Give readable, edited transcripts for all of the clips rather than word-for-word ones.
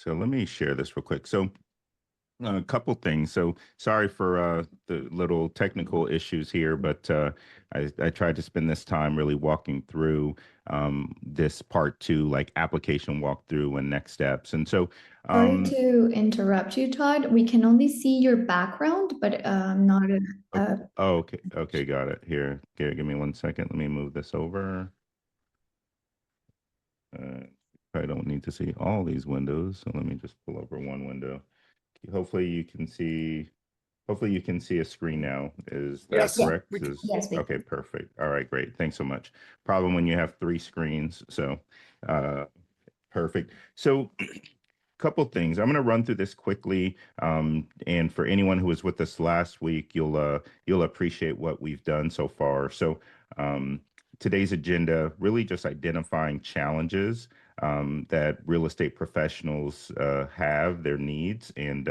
So let me share this real quick. So a couple things. So sorry for the little technical issues here, but I tried to spend this time really walking through this part two, like application walkthrough and next steps. And so, Sorry um, to interrupt you, Todd. We can only see your background, but not a, oh, oh, okay, okay, got it. Here, give me 1 second. Let me move this over. Uh, I don't need to see all these windows, so let me just pull over one window. Hopefully you can see Hopefully you can see a screen now. Is that Yes, yeah. correct? we can. Yes, we Okay, perfect. All right, great. Thanks so much. Problem when you have three screens. So uh perfect. So couple things. I'm going to run through this quickly. And for anyone who was with us last week, you'll appreciate what we've done so far. So um, today's agenda really just identifying challenges that real estate professionals have, their needs, and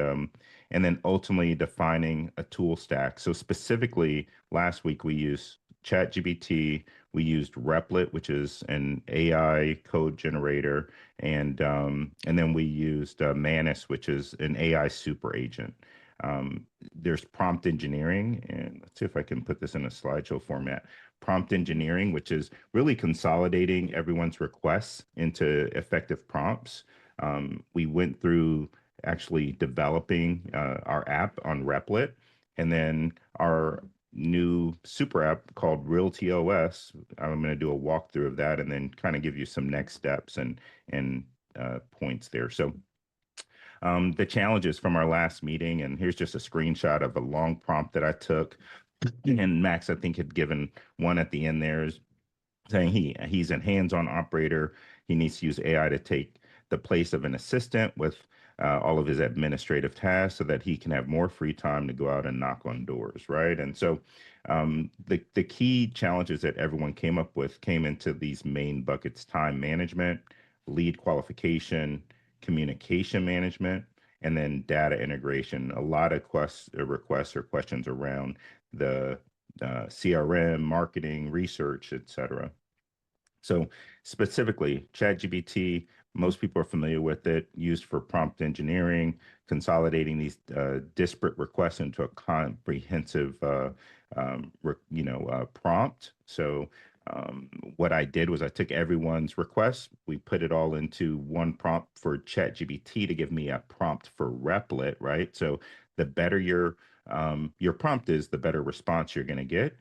then ultimately defining a tool stack. So specifically, last week we used ChatGPT, we used Replit, which is an AI code generator, and then we used Manus, which is an AI super agent. There's prompt engineering, and let's see if I can put this in a slideshow format. Prompt engineering, which is really consolidating everyone's requests into effective prompts. We went through actually developing our app on Replit, and then our new super app called Realty OS. I'm going to do a walkthrough of that and then kind of give you some next steps and points there. So the challenges from our last meeting, and here's just a screenshot of a long prompt that I took. And Max, I think, had given one at the end there, is saying he's a hands-on operator. He needs to use AI to take the place of an assistant with all of his administrative tasks so that he can have more free time to go out and knock on doors, right? And so the key challenges that everyone came up with came into these main buckets: time management, lead qualification, communication management, and then data integration. A lot of requests or questions around the CRM, marketing, research, etc. So specifically, ChatGPT, most people are familiar with it, used for prompt engineering, consolidating these disparate requests into a comprehensive, prompt. So what I did was I took everyone's requests, we put it all into one prompt for ChatGPT to give me a prompt for Replit, right? So the better your prompt is, the better response you're going to get.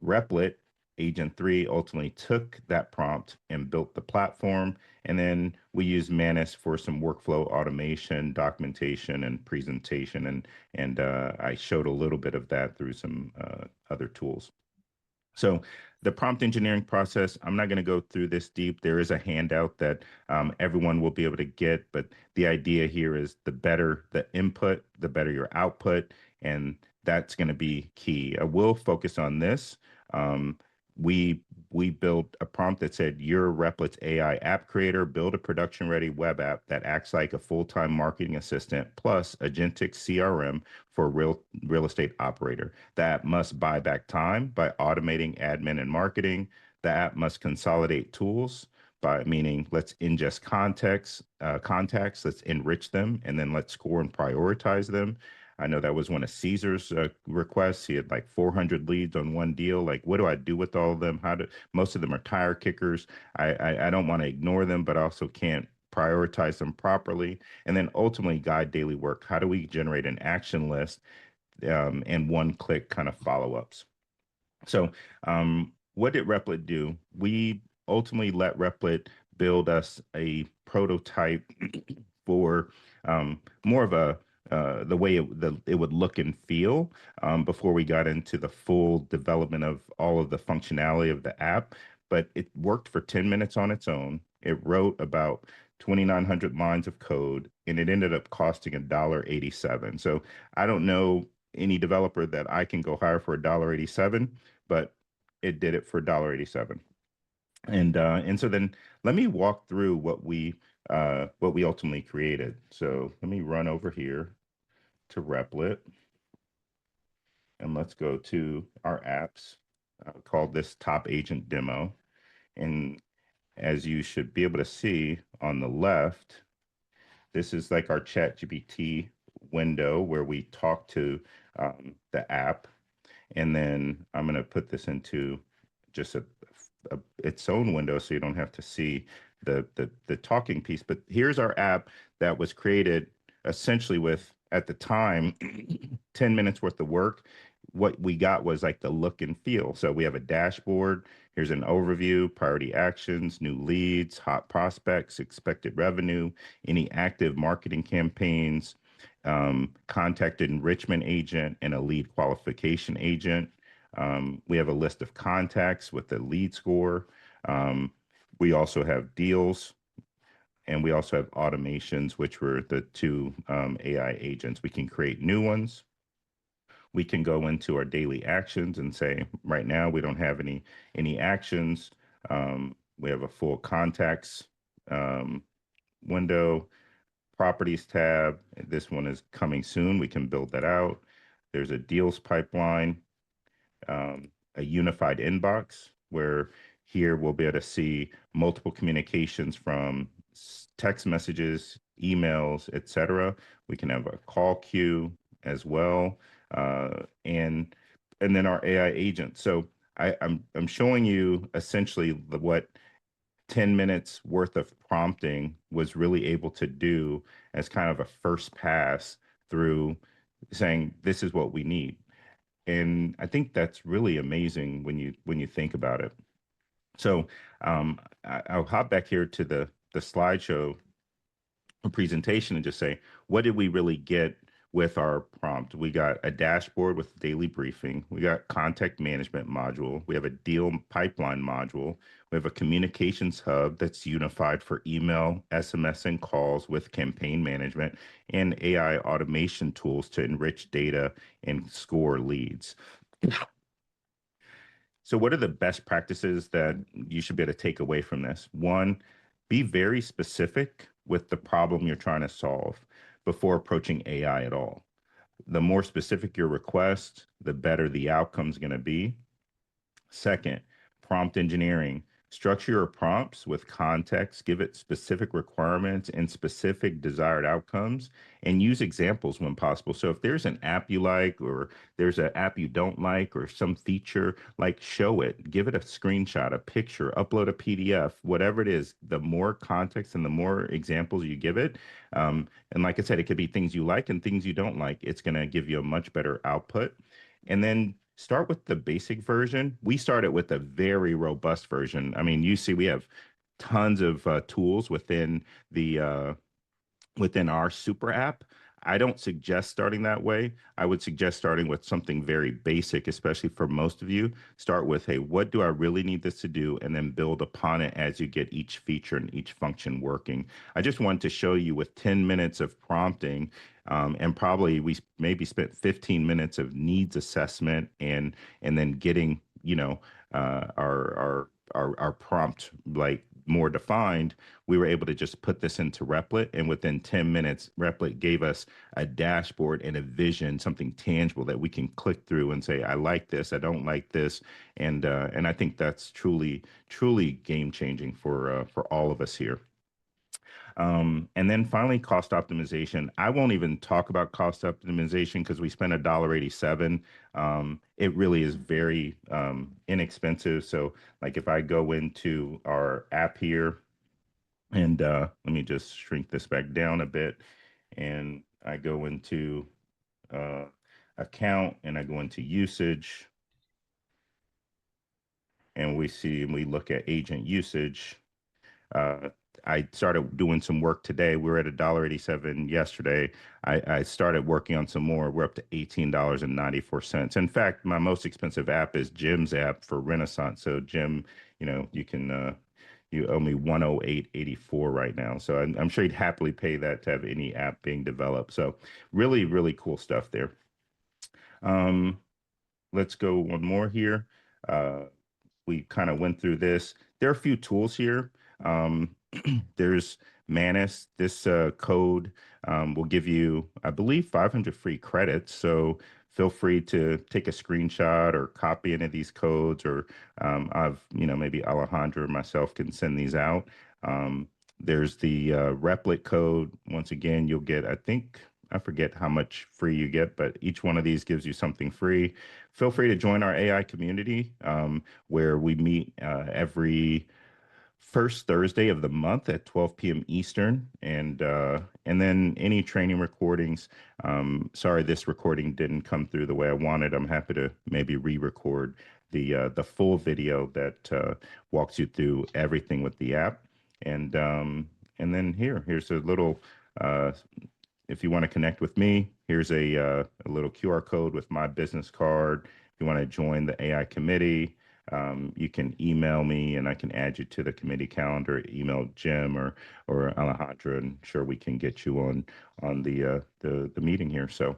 Replit Agent 3 ultimately took that prompt and built the platform. And then we used Manus for some workflow automation, documentation, and presentation. And I showed a little bit of that through some other tools. So the prompt engineering process, I'm not going to go through this deep. There is a handout that everyone will be able to get, but the idea here is the better the input, the better your output, and that's going to be key. I will focus on this. Um, we built a prompt that said, "You're Replit's AI app creator. Build a production-ready web app that acts like a full-time marketing assistant plus agentic CRM for a real estate operator. The app must buy back time by automating admin and marketing. The app must consolidate tools by meaning let's ingest contacts, let's enrich them, and then let's score and prioritize them." I know that was one of Caesar's requests. He had like 400 leads on one deal. Like, what do I do with all of them? Most of them are tire kickers. I don't want to ignore them, but I also can't prioritize them properly. And then ultimately guide daily work. How do we generate an action list and one click kind of follow-ups? So what did Replit do? We ultimately let Replit build us a prototype for more of a the way it would look and feel before we got into the full development of all of the functionality of the app. But it worked for 10 minutes on its own. It wrote about 2,900 lines of code, and it ended up costing $1.87. So I don't know any developer that I can go hire for $1.87, but it did it for $1.87. And so then let me walk through what we ultimately created. So let me run over here to Replit, and let's go to our apps. Called this top agent demo. And as you should be able to see on the left, this is like our chat GPT window where we talk to the app. And then I'm going to put this into just its own window so you don't have to see the talking piece. But here's our app that was created essentially with, at the time, 10 minutes worth of work. What we got was like the look and feel. So we have a dashboard. Here's an overview, priority actions, new leads, hot prospects, expected revenue, any active marketing campaigns, contact enrichment agent, and a lead qualification agent. We have a list of contacts with the lead score. Um, we also have deals, and we also have automations, which were the two AI agents. We can create new ones. We can go into our daily actions and say, right now we don't have any actions. We have a full contacts um, window, properties tab. This one is coming soon. We can build that out. There's a deals pipeline, a unified inbox where here we'll be able to see multiple communications from text messages, emails, etc. We can have a call queue as well, and then our AI agent. So I'm showing you essentially what 10 minutes worth of prompting was really able to do as kind of a first pass through saying this is what we need. And I think that's really amazing when you think about it. So I'll hop back here to the slideshow presentation and just say, what did we really get with our prompt? We got a dashboard with daily briefing. We got contact management module. We have a deal pipeline module. We have a communications hub that's unified for email, SMS, and calls with campaign management and AI automation tools to enrich data and score leads. So, what are the best practices that you should be able to take away from this? One, be very specific with the problem you're trying to solve before approaching AI at all. The more specific your request, the better the outcome's going to be. Second, prompt engineering. Structure your prompts with context, give it specific requirements and specific desired outcomes, and use examples when possible. So if there's an app you like, or there's an app you don't like, or some feature, like show it, give it a screenshot, a picture, upload a PDF, whatever it is, the more context and the more examples you give it. And like I said, it could be things you like and things you don't like. It's going to give you a much better output. And then start with the basic version. We started with a very robust version. I mean, you see, we have tons of tools within our super app. I don't suggest starting that way. I would suggest starting with something very basic, especially for most of you. Start with, hey, what do I really need this to do? And then build upon it as you get each feature and each function working. I just wanted to show you with 10 minutes of prompting, and probably we maybe spent 15 minutes of needs assessment and then getting, our prompt like more defined. We were able to just put this into Replit, and within 10 minutes, Replit gave us a dashboard and a vision, something tangible that we can click through and say, I like this, I don't like this. And I think that's truly game changing for all of us here. And then finally, cost optimization. I won't even talk about cost optimization because we spent $1.87. It really is very inexpensive. So, like if I go into our app here, and let me just shrink this back down a bit, and I go into uh, account, and I go into usage, and we look at agent usage. Uh, I started doing some work today. We were at $1.87 yesterday. I started working on some more. We're up to $18.94. In fact, my most expensive app is Jim's app for Renaissance. So Jim, you can you owe me 108.84 right now. So I'm sure he'd happily pay that to have any app being developed. So really cool stuff there. Um, let's go one more here. Uh, we kind of went through this. There are a few tools here. Um, there's Manus. This code will give you, I believe, 500 free credits. So feel free to take a screenshot or copy any of these codes, or maybe Alejandro or myself can send these out. There's the Replit code. Once again, you'll get, I think, I forget how much free you get, but each one of these gives you something free. Feel free to join our AI community where we meet every first Thursday of the month at 12 p.m. Eastern, and then any training recordings. Sorry, this recording didn't come through the way I wanted. I'm happy to maybe re-record the full video that walks you through everything with the app. And and then here's a little uh, if you want to connect with me, here's a little QR code with my business card. If you want to join the AI committee, you can email me and I can add you to the committee calendar. Email Jim or Alejandra, and sure we can get you on the meeting here. So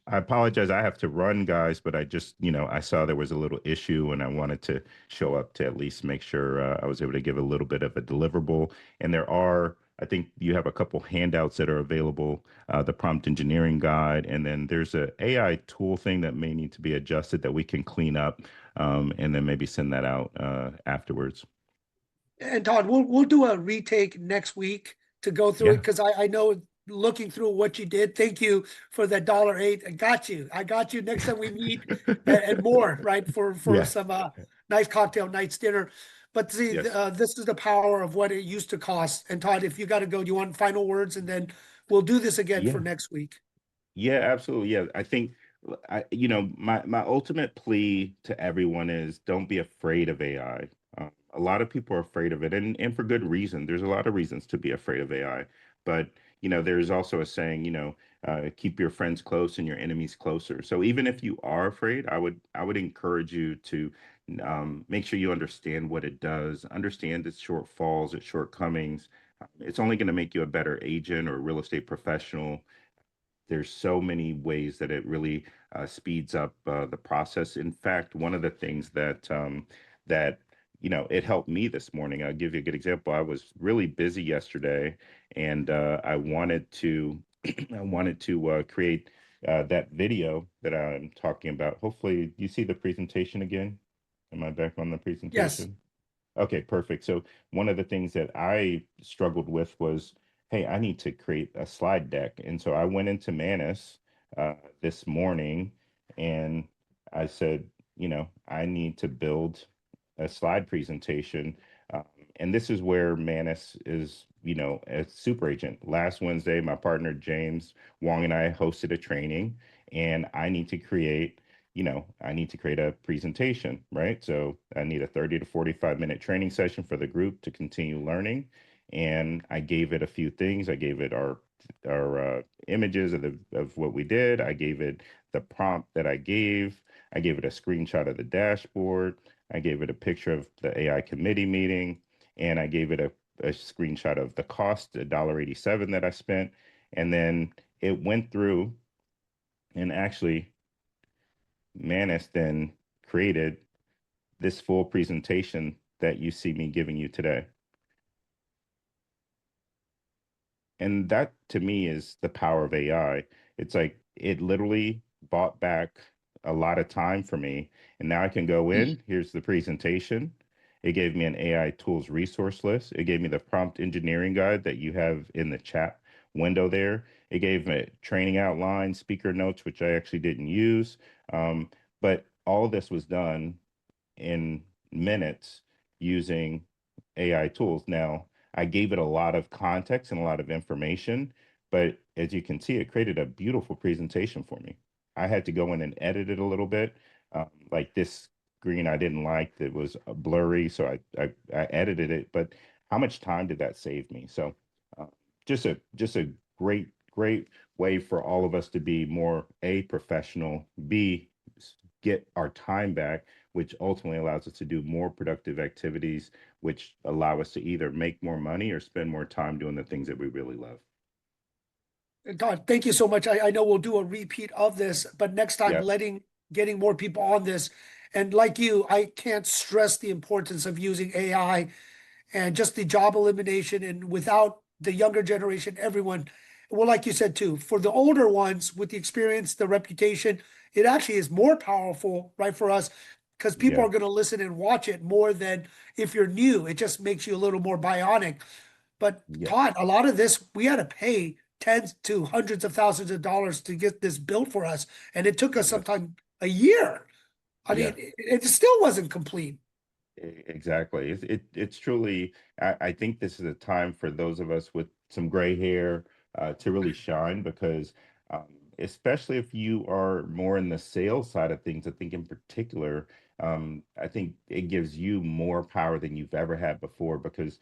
I apologize. I have to run, guys, but I just, I saw there was a little issue and I wanted to show up to at least make sure I was able to give a little bit of a deliverable. And I think you have a couple handouts that are available, the prompt engineering guide, and then there's a AI tool thing that may need to be adjusted that we can clean up, and then maybe send that out afterwards. And Todd, we'll do a retake next week to go through it, Yeah. because I know, looking through what you did. Thank you for that $8. I got you. I got you next time we meet, and more, right? For Yeah. some nice cocktail nights dinner. But see, Yes. this is the power of what it used to cost. And Todd, if you got to go, do you want final words? And then we'll do this again for Yeah. next week. Yeah, absolutely. Yeah, I think my ultimate plea to everyone is don't be afraid of AI. A lot of people are afraid of it, and for good reason. There's a lot of reasons to be afraid of AI, but there's also a saying, keep your friends close and your enemies closer. So even if you are afraid, I would encourage you to make sure you understand what it does, understand its shortfalls, its shortcomings. It's only going to make you a better agent or real estate professional. There's so many ways that it really speeds up the process. In fact, one of the things that it helped me this morning. I'll give you a good example. I was really busy yesterday, and I wanted to I wanted to create that video that I'm talking about. Hopefully, you see the presentation again. Am I back on the Yes. presentation? Okay, perfect. So one of the things that I struggled with was, hey, I need to create a slide deck. And so I went into Manus this morning and I said, I need to build a slide presentation. And this is where Manus is, a super agent. Last Wednesday, my partner James Wong and I hosted a training, and I need to create a presentation, right? So I need a 30 to 45-minute training session for the group to continue learning. And I gave it a few things. I gave it our images of what we did. I gave it the prompt that I gave. I gave it a screenshot of the dashboard. I gave it a picture of the AI committee meeting, and I gave it a screenshot of the cost, $1.87 that I spent. And then it went through and actually Manus then created this full presentation that you see me giving you today. And that to me is the power of AI. It's like it literally bought back a lot of time for me. And now I can go in, here's the presentation. It gave me an AI tools resource list. It gave me the prompt engineering guide that you have in the chat window there. It gave me training outline, speaker notes, which I actually didn't use. But all this was done in minutes using AI tools. Now, I gave it a lot of context and a lot of information, but as you can see, it created a beautiful presentation for me. I had to go in and edit it a little bit. Like this screen I didn't like that was blurry, so I edited it. But how much time did that save me? So uh, just a great way for all of us to be more A, professional, B, get our time back, which ultimately allows us to do more productive activities, which allow us to either make more money or spend more time doing the things that we really love. Todd, thank you so much. I know we'll do a repeat of this, but next time Yeah, getting more people on this. And like you, I can't stress the importance of using AI and just the job elimination. And without the younger generation, everyone, well, like you said too, for the older ones with the experience, the reputation, it actually is more powerful, right, for us, because people yeah, are going to listen and watch it more than if you're new. It just makes you a little more bionic. But Yeah, Todd, a lot of this, we had to pay tens to hundreds of thousands of dollars to get this built for us. And it took us yes, sometime a year. I yeah. mean, it still wasn't complete. Exactly. It's truly, I think this is a time for those of us with some gray hair to really shine because um, especially if you are more in the sales side of things, I think in particular, I think it gives you more power than you've ever had before because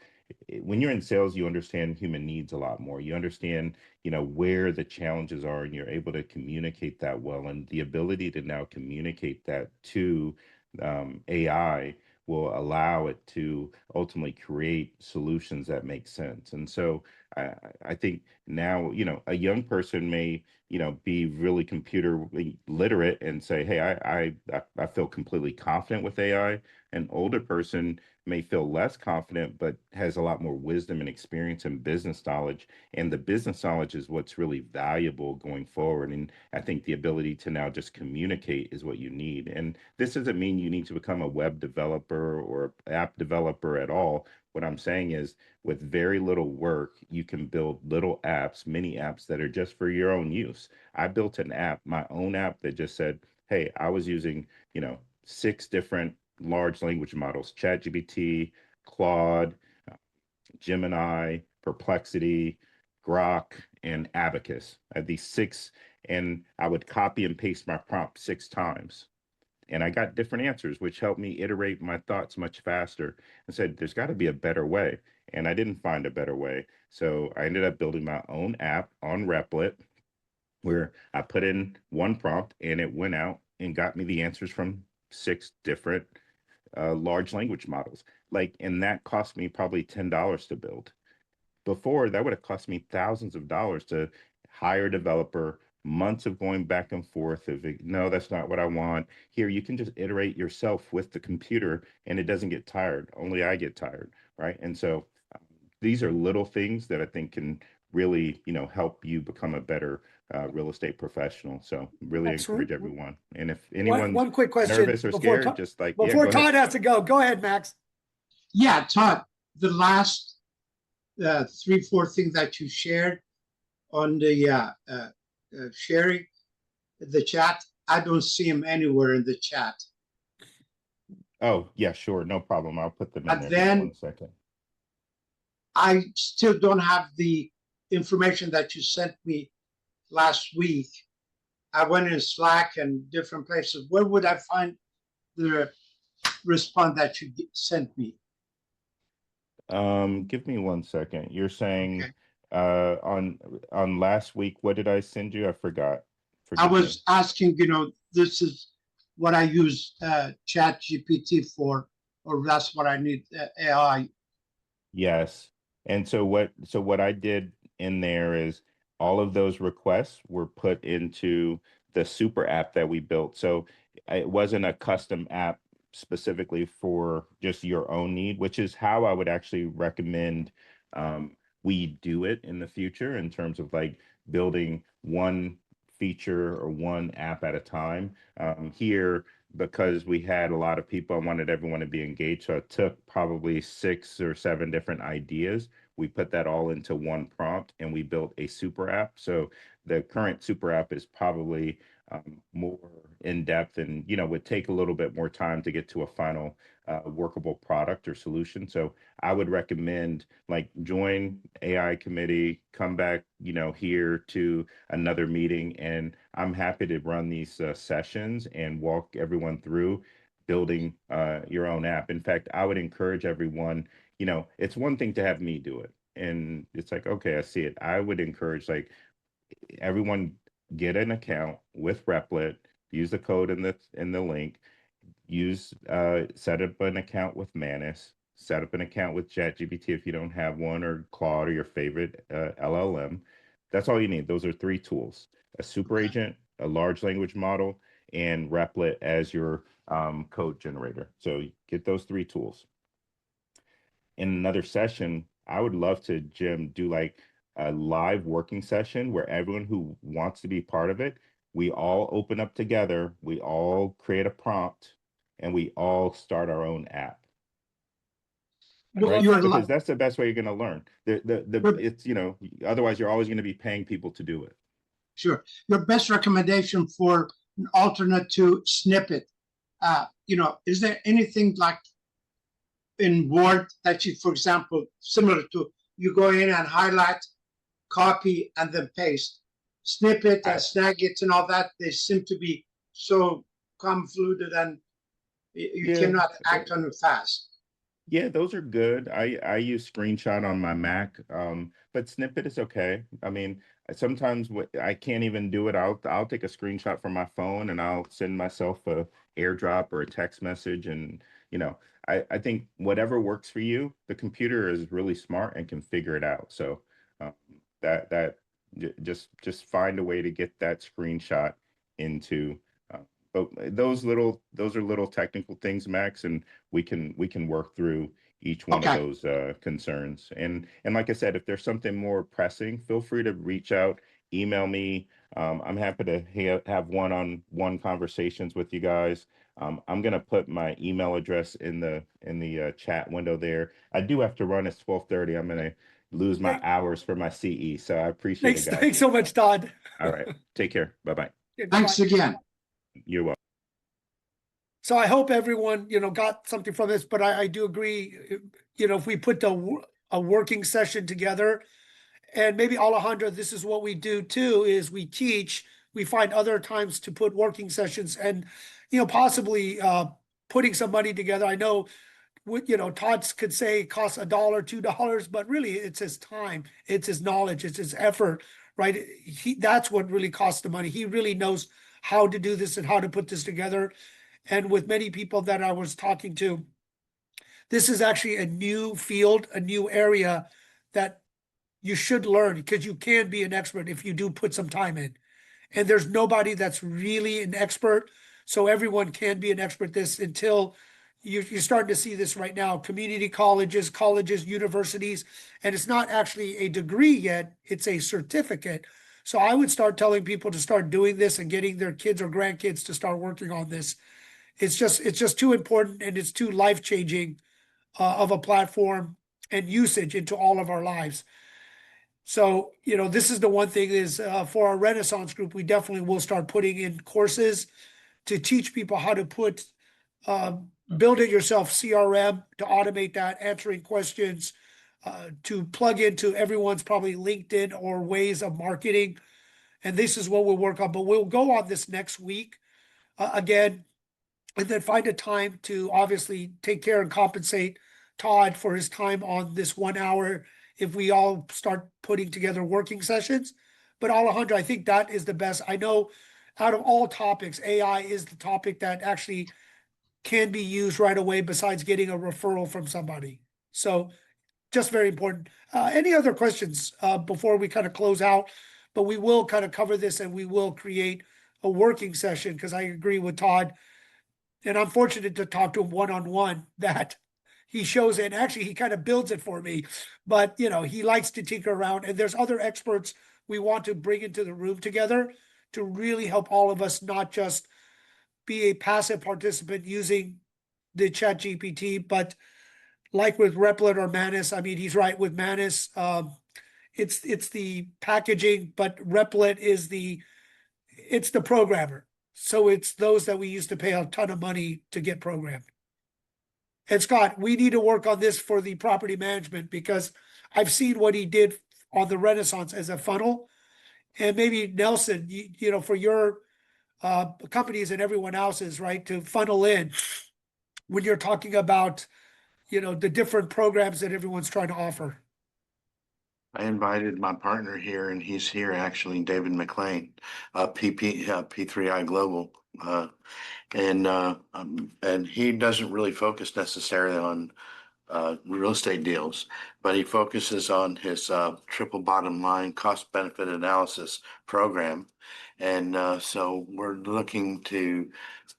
when you're in sales, you understand human needs a lot more. You understand, where the challenges are and you're able to communicate that well. And the ability to now communicate that to AI will allow it to ultimately create solutions that make sense. And so I think now, a young person may, be really computer literate and say, hey, I feel completely confident with AI. An older person may feel less confident, but has a lot more wisdom and experience and business knowledge. And the business knowledge is what's really valuable going forward. And I think the ability to now just communicate is what you need. And this doesn't mean you need to become a web developer or app developer at all. What I'm saying is, with very little work, you can build little apps, mini apps that are just for your own use. I built an app, my own app that just said, hey, I was using, 6 different large language models, ChatGPT, Claude, uh, Gemini, Perplexity, Grok, and Abacus. I had these 6, and I would copy and paste my prompt 6 times and I got different answers, which helped me iterate my thoughts much faster and said, there's got to be a better way. And I didn't find a better way. So I ended up building my own app on Replit where I put in one prompt and it went out and got me the answers from 6 different large language models. And that cost me probably $10 to build. Before, that would have cost me thousands of dollars to hire a developer, months of going back and forth of, no, that's not what I want. Here, you can just iterate yourself with the computer and it doesn't get tired. Only I get tired, right? And so these are little things that I think can really, help you become a better real estate professional. So really Excellent. encourage everyone. And if One anyone's one quick question nervous or scared, just yeah, Before go ahead. Todd has to go. Go ahead, Max. Yeah, Todd, the last 3, 4 things that you shared on the sharing the chat, I don't see them anywhere in the chat. Oh, yeah, sure. No problem. I'll put them in And there. then One second. I still don't have the information that you sent me last week. I went in Slack and different places. Where would I find the response that you sent me? Give me one second. You're saying Okay. on last week, what did I send you? I forgot. I Forgive me. was asking, this is what I use Chat GPT for, or that's what I need AI. Yes. And so what I did in there is all of those requests were put into the super app that we built. So it wasn't a custom app specifically for just your own need, which is how I would actually recommend we do it in the future in terms of like building one feature or one app at a time. Here, because we had a lot of people, I wanted everyone to be engaged. So I took probably 6 or 7 different ideas. We put that all into one prompt and we built a super app. So the current super app is probably more in depth and, would take a little bit more time to get to a final workable product or solution. So I would recommend like join AI committee, come back, here to another meeting, and I'm happy to run these sessions and walk everyone through building your own app. In fact, I would encourage everyone, it's one thing to have me do it. And it's like, okay, I see it. I would encourage like everyone get an account with Replit, use the code in the link, set up an account with Manus, set up an account with ChatGPT if you don't have one, or Claude or your favorite LLM. That's all you need. Those are 3 tools: a super agent, a large language model, and Replit as your code generator. So get those 3 tools. In another session, I would love to, Jim, do like a live working session where everyone who wants to be part of it, we all open up together, we all create a prompt, and we all start our own app. Well, right? love that. Because that's the best way you're going to learn. Your- It's, otherwise you're always going to be paying people to do it. Sure. Your best recommendation for an alternate to Snippet, is there anything like in Word that you, for example, similar to you go in and highlight, copy, and then paste? Snippet and Snagit and all that, they seem to be so convoluted and you Yeah. cannot act on it fast. Yeah, those are good. I use screenshot on my Mac, but snippet is okay. I mean, sometimes I can't even do it. I'll take a screenshot from my phone and I'll send myself a airdrop or a text message, and I think whatever works for you, the computer is really smart and can figure it out. So um, just find a way to get that screenshot into. Uh, but those are little technical things, Max, and we can work through each one of Okay. those concerns. And like I said, if there's something more pressing, feel free to reach out, email me. I'm happy to have one-on-one conversations with you guys. I'm gonna put my email address in the chat window there. I do have to run. It's 12:30. I'm gonna lose my hours for my CE. So I appreciate it, guys. Thanks so much, Todd. All right. Take care. Bye-bye. Thanks again. You're welcome. So I hope everyone, got something from this, but I do agree, if we put a working session together, and maybe Alejandra, this is what we do too, is we teach, we find other times to put working sessions and, possibly putting some money together. I know, Todd could say it costs $1, $2, but really it's his time, it's his knowledge, it's his effort, right? That's what really costs the money. He really knows how to do this and how to put this together. And with many people that I was talking to, this is actually a new field, a new area that you should learn, because you can be an expert if you do put some time in. And there's nobody that's really an expert. So everyone can be an expert this until you're starting to see this right now. Community colleges, universities, and it's not actually a degree yet, it's a certificate. So I would start telling people to start doing this and getting their kids or grandkids to start working on this. It's just too important, and it's too life-changing of a platform and usage into all of our lives. So, this is the one thing is for our Renaissance group, we definitely will start putting in courses to teach people how to build it yourself CRM, to automate that, answering questions, to plug into everyone's probably LinkedIn or ways of marketing. And this is what we'll work on, but we'll go on this next week again, and then find a time to obviously take care and compensate Todd for his time on this 1 hour if we all start putting together working sessions. But Alejandro, I think that is the best. I know out of all topics, AI is the topic that actually can be used right away besides getting a referral from somebody. So just very important. Any other questions before we kind of close out? But we will kind of cover this and we will create a working session, because I agree with Todd. And I'm fortunate to talk to him one-on-one, that he shows it. And actually, he kind of builds it for me. But, he likes to tinker around. And there's other experts we want to bring into the room together to really help all of us, not just be a passive participant using the Chat GPT, but like with Replit or Manus. I mean, he's right with Manus. It's the packaging, but Replit is it's the programmer. So it's those that we used to pay a ton of money to get programmed. And Scott, we need to work on this for the property management, because I've seen what he did on the Renaissance as a funnel. And maybe Nelson, for your companies and everyone else's, right, to funnel in when you're talking about, the different programs that everyone's trying to offer. I invited my partner here, and he's here actually, David McLean, P3I Global, and he doesn't really focus necessarily on real estate deals, but he focuses on his triple bottom line cost benefit analysis program, and so we're looking to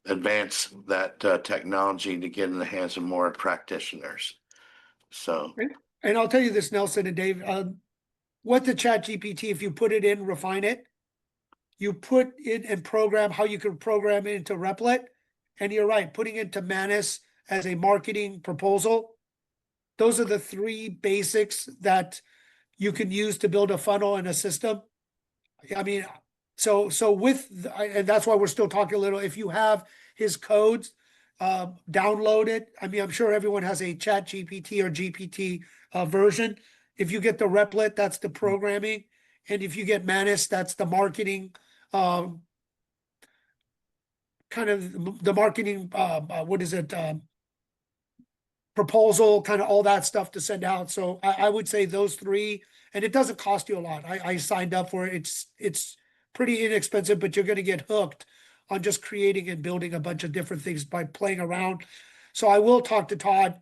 advance that technology to get in the hands of more practitioners. So. And I'll tell you this, Nelson and Dave, what the Chat GPT, if you put it in, refine it, you put it and program how you can program it into Replit. And you're right, putting it into Manus as a marketing proposal those are the three basics that you can use to build a funnel and a system. I mean, so and that's why we're still talking a little. If you have his codes, download it. I mean, I'm sure everyone has a Chat GPT or GPT version. If you get the Replit, that's the programming, and if you get Manus, that's the marketing. Kind of the marketing. What is it? Proposal, kind of all that stuff to send out. So I would say those three, and it doesn't cost you a lot. I signed up for it. It's pretty inexpensive, but you're going to get hooked on just creating and building a bunch of different things by playing around. So I will talk to Todd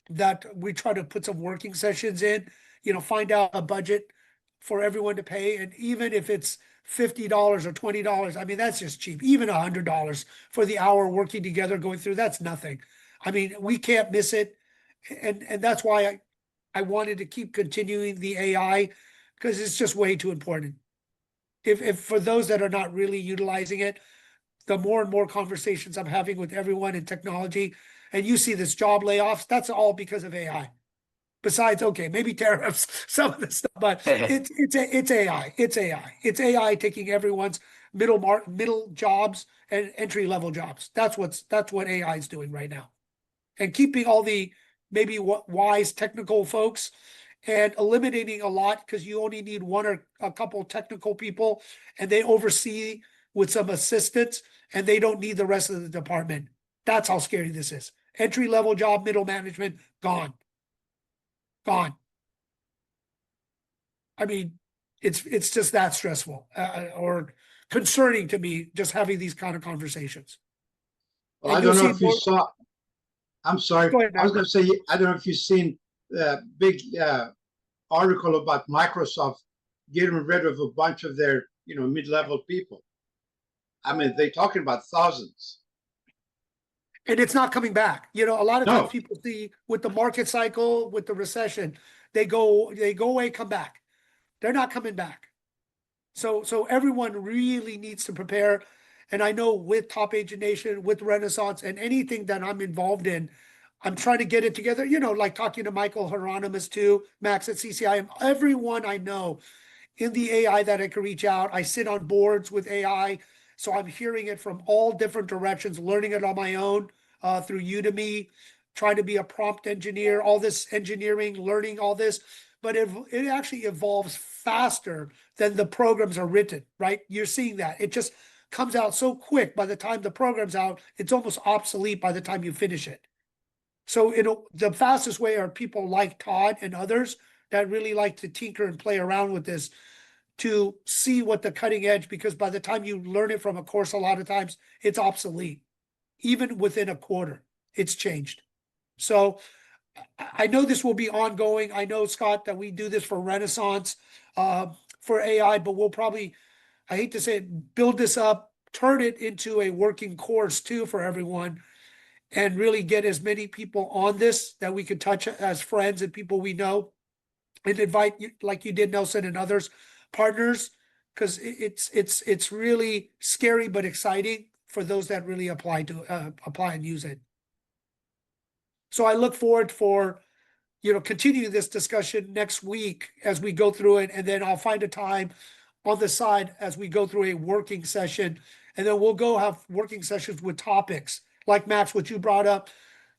that we try to put some working sessions in, find out a budget for everyone to pay. And even if it's $50 or $20, I mean, that's just cheap. Even $100 for the hour working together, going through, that's nothing. I mean, we can't miss it. And that's why I wanted to keep continuing the AI, because it's just way too important. If for those that are not really utilizing it, the more and more conversations I'm having with everyone in technology, and you see this job layoffs, that's all because of AI. Besides, okay, maybe tariffs, some of the stuff, but it's AI. It's AI. It's AI taking everyone's middle jobs and entry level jobs. That's what AI is doing right now, and keeping all the maybe wise technical folks and eliminating a lot, because you only need one or a couple technical people, and they oversee with some assistance, and they don't need the rest of the department. That's how scary this is. Entry level job, middle management, gone. Gone. I mean, it's just that stressful or concerning to me, just having these kind of conversations. Well, I don't know if you saw. I'm sorry. Go ahead, I was going to say, I don't know if you've seen the big article about Microsoft getting rid of a bunch of their, mid-level people. I mean, they're talking about thousands. And it's not coming back. A lot of times No. people see with the market cycle, with the recession, they go away, come back. They're not coming back. So everyone really needs to prepare. And I know with Top Agent Nation, with Renaissance, and anything that I'm involved in, I'm trying to get it together, like talking to Michael Hieronymus too, Max at CCI, everyone I know in the AI that I can reach out. I sit on boards with AI. So I'm hearing it from all different directions, learning it on my own through Udemy, trying to be a prompt engineer, all this engineering, learning all this. But it actually evolves faster than the programs are written, right? You're seeing that. It just comes out so quick. By the time the program's out, it's almost obsolete by the time you finish it. So the fastest way are people like Todd and others that really like to tinker and play around with this, to see what the cutting edge, because by the time you learn it from a course, a lot of times it's obsolete. Even within a quarter, it's changed. So I know this will be ongoing. I know, Scott, that we do this for Renaissance, for AI, but we'll probably, I hate to say it, build this up, turn it into a working course too for everyone, and really get as many people on this that we could touch as friends and people we know, and invite, like you did, Nelson, and others, partners, because it's really scary but exciting for those that really apply and use it. So I look forward for continuing this discussion next week as we go through it, and then I'll find a time on the side as we go through a working session, and then we'll go have working sessions with topics like, Max, what you brought up,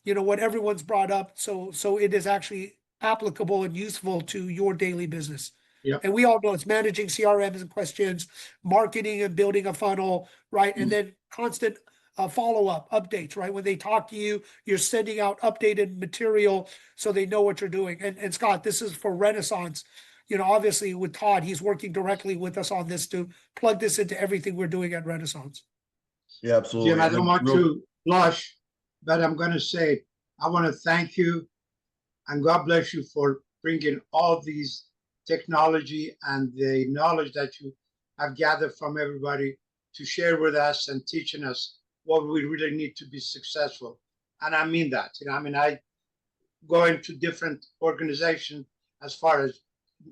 what everyone's brought up, so it is actually applicable and useful to your daily business. Yep. And we all know it's managing CRMs and questions, marketing and building a funnel, right? And then constant follow-up updates, right? When they talk to you, you're sending out updated material so they know what you're doing. And Scott, this is for Renaissance. Obviously with Todd, he's working directly with us on this to plug this into everything we're doing at Renaissance. Yeah, absolutely. Jim, I don't want to blush, but I'm going to say, I want to thank you, and God bless you for bringing all these technology and the knowledge that you have gathered from everybody to share with us and teaching us what we really need to be successful. And I mean that. I go into different organizations as far as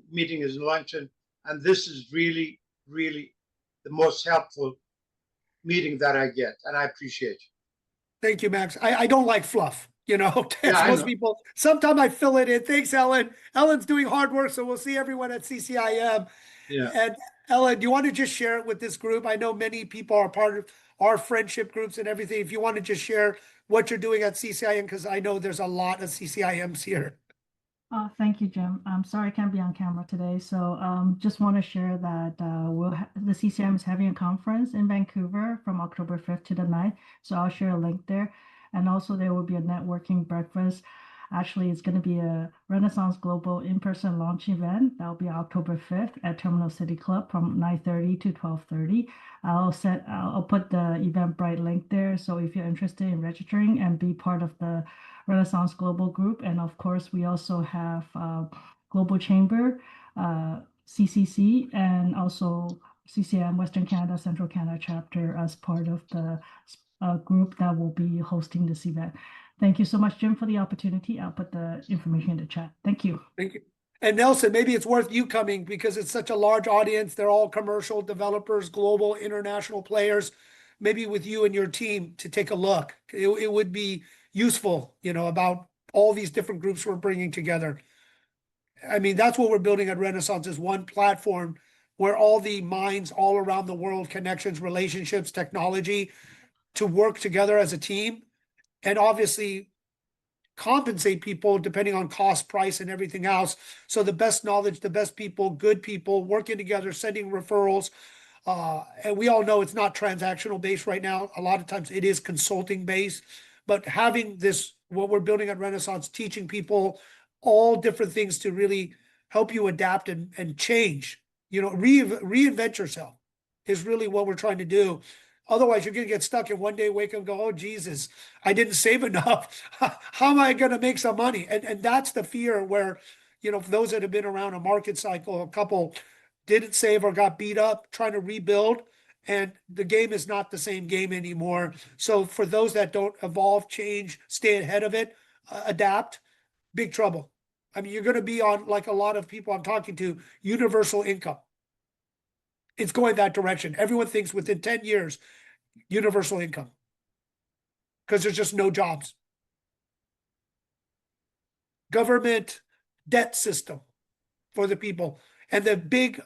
meetings and luncheon, and this is really, really the most helpful meeting that I get, and I appreciate you. Thank you, Max. I don't like fluff. Yeah, as I most know. people. Sometime I fill it in. Thanks, Ellen. Ellen's doing hard work, so we'll see everyone at CCIM. Yeah. And Ellen, do you want to just share it with this group? I know many people are part of our friendship groups and everything. If you want to just share what you're doing at CCIM, because I know there's a lot of CCIMs here. Thank you, Jim. I'm sorry I can't be on camera today. So just want to share that the CCM is having a conference in Vancouver from October 5th to the 9th. So I'll share a link there. And also there will be a networking breakfast. Actually, it's going to be a Renaissance Global in-person launch event. That'll be October 5th at Terminal City Club from 9:30 to 12:30. I'll put the Eventbrite link there. So if you're interested in registering and be part of the Renaissance Global Group. And of course, we also have Global Chamber, CCC, and also CCM Western Canada, Central Canada chapter as part of the group that will be hosting this event. Thank you so much, Jim, for the opportunity. I'll put the information in the chat. Thank you. Thank you. And Nelson, maybe it's worth you coming because it's such a large audience. They're all commercial developers, global, international players. Maybe with you and your team to take a look. It would be useful, about all these different groups we're bringing together. I mean, that's what we're building at Renaissance is one platform where all the minds all around the world, connections, relationships, technology, to work together as a team and obviously compensate people depending on cost, price, and everything else. So the best knowledge, the best people, good people working together, sending referrals. And we all know it's not transactional based right now. A lot of times it is consulting based, but having this, what we're building at Renaissance, teaching people all different things to really help you adapt and change, reinvent yourself is really what we're trying to do. Otherwise, you're going to get stuck and one day wake up and go, oh, Jesus, I didn't save enough. How am I going to make some money? And that's the fear where, for those that have been around a market cycle, a couple didn't save or got beat up trying to rebuild. And the game is not the same game anymore. So for those that don't evolve, change, stay ahead of it, adapt, big trouble. I mean, you're going to be on, like a lot of people I'm talking to, universal income. It's going that direction. Everyone thinks within 10 years, universal income. Because there's just no jobs. Government debt system for the people. And the big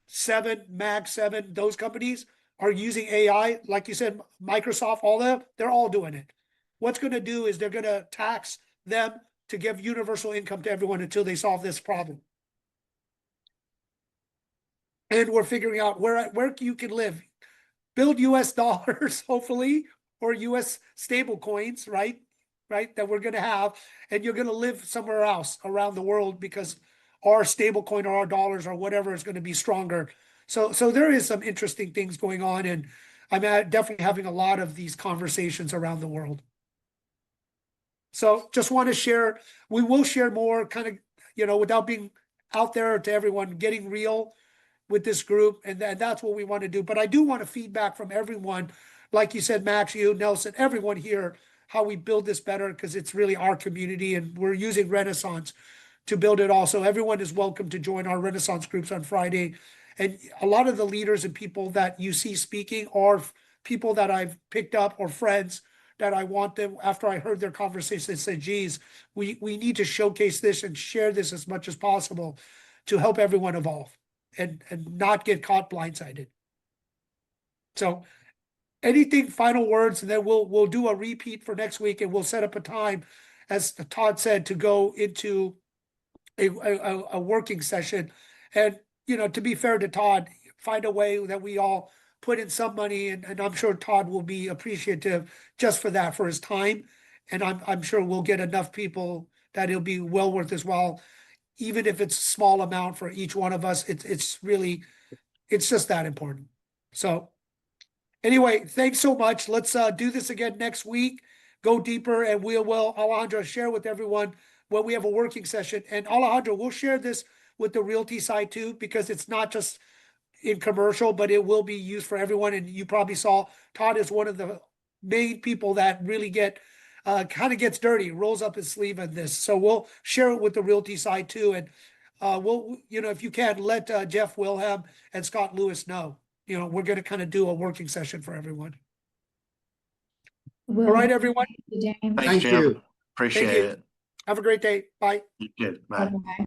seven, Mag 7, those companies are using AI. Like you said, Microsoft, all that, they're all doing it. What's going to do is they're going to tax them to give universal income to everyone until they solve this problem. And we're figuring out where you can live. Build US dollars, hopefully, or US stable coins, right? That we're going to have. And you're going to live somewhere else around the world because our stable coin or our dollars or whatever is going to be stronger. So there is some interesting things going on. And I'm definitely having a lot of these conversations around the world. So just want to share, we will share more kind of, without being out there to everyone, getting real with this group. And that's what we want to do. But I do want to feedback from everyone. Like you said, Max, you, Nelson, everyone here, how we build this better because it's really our community and we're using Renaissance to build it also. Everyone is welcome to join our Renaissance groups on Friday. And a lot of the leaders and people that you see speaking are people that I've picked up or friends that I want them, after I heard their conversation, they said, geez, we need to showcase this and share this as much as possible to help everyone evolve and not get caught blindsided. So anything, final words, and then we'll do a repeat for next week and we'll set up a time, as Todd said, to go into a working session. And, to be fair to Todd, find a way that we all put in some money, and I'm sure Todd will be appreciative just for that, for his time. And I'm sure we'll get enough people that it'll be well worth as well. Even if it's a small amount for each one of us, it's just that important. So anyway, thanks so much. Let's do this again next week, go deeper, and we will, Alejandro, share with everyone when we have a working session. And Alejandro, we'll share this with the realty side too, because it's not just in commercial, but it will be used for everyone. And you probably saw Todd is one of the main people that really kind of gets dirty, rolls up his sleeve in this. So we'll share it with the realty side too. And we'll, if you can, let Jeff Wilhelm and Scott Lewis know, we're going to kind of do a working session for everyone. Will All right, do. everyone. Thank you, James. Thanks, Thank Jim. you. Appreciate you. it. Have a great day. Bye. You too. Bye. Bye-bye.